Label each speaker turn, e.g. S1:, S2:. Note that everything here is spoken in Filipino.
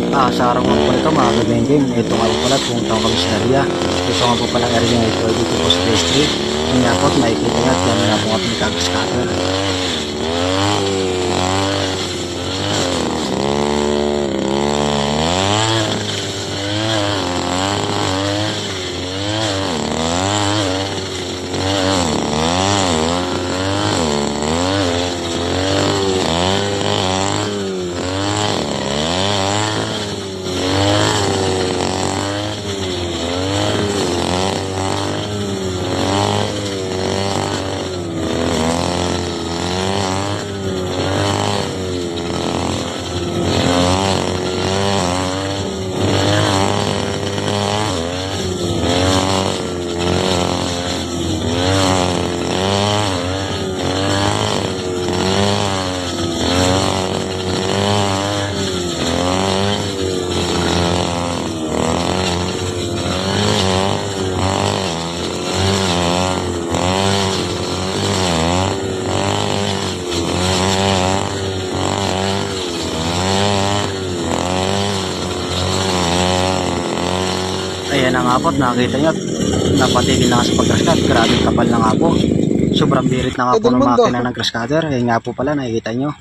S1: Sa araw nga po nito mga kabengking, ito nga po pala pumunta ko kami sa area. Ito nga po pala area na ito dito po sa district. Yung nga po at makikita nga at yan nga po nga pinagkakaskater. Ayan na nga po, nakita nyo, napatigil na nga sa pag-grass cut. Grabe kapal na nga po. Sobrang birit na nga po ng makina ng grass cutter. Ayan nga po pala, nakikita nyo.